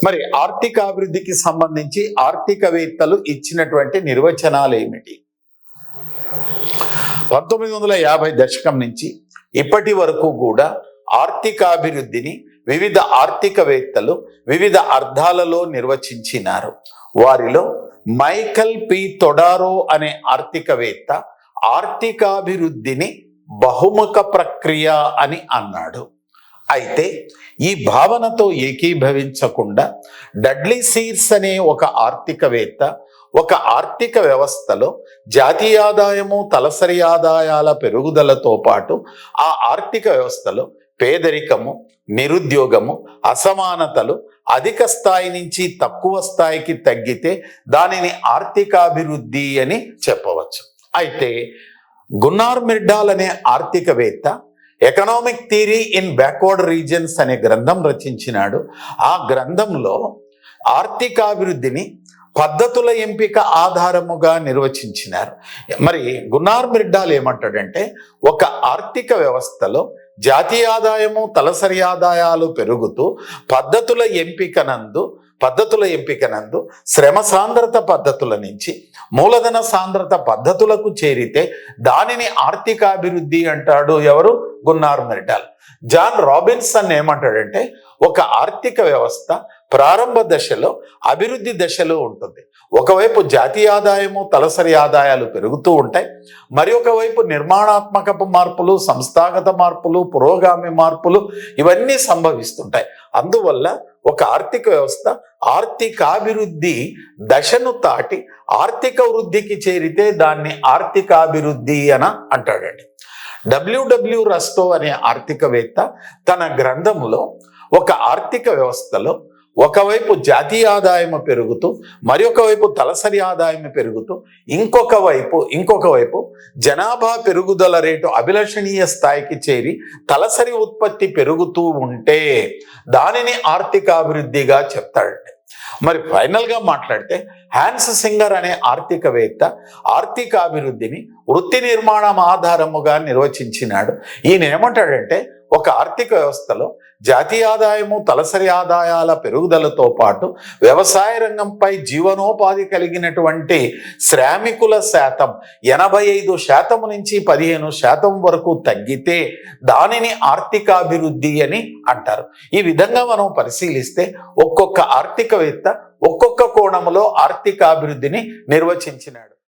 మరి ఆర్థికాభివృద్ధికి సంబంధించి ఆర్థికవేత్తలు ఇచ్చినటువంటి నిర్వచనాలు ఏమిటి? 1950 దశకం నుంచి ఇప్పటి వరకు కూడా ఆర్థికాభివృద్ధిని వివిధ ఆర్థికవేత్తలు వివిధ అర్థాలలో నిర్వచించినారు. వారిలో మైకల్ పి తొడారో అనే ఆర్థికవేత్త ఆర్థికాభివృద్ధిని బహుముఖ ప్రక్రియ అని అన్నాడు. అయితే ఈ భావనతో ఏకీభవించకుండా డడ్లీ సీర్స్ అనే ఒక ఆర్థికవేత్త ఒక ఆర్థిక వ్యవస్థలో జాతీయ ఆదాయము తలసరి ఆదాయాల పెరుగుదలతో పాటు ఆ ఆర్థిక వ్యవస్థలో పేదరికము, నిరుద్యోగము, అసమానతలు అధిక స్థాయి నుంచి తక్కువ స్థాయికి తగ్గితే దానిని ఆర్థికాభివృద్ధి అని చెప్పవచ్చు. అయితే గున్నార్ మిర్డాల్ అనే ఆర్థికవేత్త economic theory in backward reasons అనే గ్రంథం రచించినాడు. ఆ గ్రంథంలో ఆర్థికాభివృద్ధిని పద్ధతుల ఎంపిక ఆధారముగా నిర్వచించినారు. మరి గున్నార్ మిర్డాల్ ఏమంటాడంటే, ఒక ఆర్థిక వ్యవస్థలో జాతీయ ఆదాయము తలసరి ఆదాయాలు పెరుగుతూ పద్ధతుల ఎంపికనందు శ్రమ సాంద్రత పద్ధతుల నుంచి మూలధన సాంద్రత పద్ధతులకు చేరితే దానిని ఆర్థికాభివృద్ధి అంటాడు. ఎవరు? గున్నార్ మిర్డాల్. జాన్ రాబిన్సన్ ఏమంటాడంటే, ఒక ఆర్థిక వ్యవస్థ ప్రారంభ దశలో అభివృద్ధి దశలో ఉంటుంది. ఒకవైపు జాతీయ ఆదాయము తలసరి ఆదాయాలు పెరుగుతూ ఉంటాయి, మరి ఒకవైపు నిర్మాణాత్మకపు మార్పులు, సంస్థాగత మార్పులు, పురోగామి మార్పులు ఇవన్నీ సంభవిస్తుంటాయి. అందువల్ల ఒక ఆర్థిక వ్యవస్థ ఆర్థికాభివృద్ధి దశను దాటి ఆర్థిక వృద్ధికి చేరితే దాన్ని ఆర్థికాభివృద్ధి అని అంటాడండి. డబ్ల్యూడబ్ల్యూ రస్టో అనే ఆర్థికవేత్త తన గ్రంథంలో ఒక ఆర్థిక వ్యవస్థలో ఒకవైపు జాతీయ ఆదాయము పెరుగుతూ మరి ఒకవైపు తలసరి ఆదాయము పెరుగుతూ ఇంకొక వైపు జనాభా పెరుగుదల రేటు అభిలషణీయ స్థాయికి చేరి తలసరి ఉత్పత్తి పెరుగుతూ ఉంటే దానిని ఆర్థికాభివృద్ధిగా చెప్తాడండి. మరి ఫైనల్గా మాట్లాడితే హ్యాన్స్ సింగర్ అనే ఆర్థికవేత్త ఆర్థికాభివృద్ధిని వృత్తి నిర్మాణం ఆధారముగా నిర్వచించినాడు. ఈయన ఏమంటాడంటే, ఒక ఆర్థిక వ్యవస్థలో జాతీయ ఆదాయము తలసరి ఆదాయాల పెరుగుదలతో పాటు వ్యవసాయ రంగంపై జీవనోపాధి కలిగినటువంటి శ్రామికుల శాతం 85% నుంచి 15% వరకు తగ్గితే దానిని ఆర్థికాభివృద్ధి అని అంటారు. ఈ విధంగా మనం పరిశీలిస్తే ఒక్కొక్క ఆర్థికవేత్త ఒక్కొక్క కోణంలో ఆర్థికాభివృద్ధిని నిర్వచించినాడు.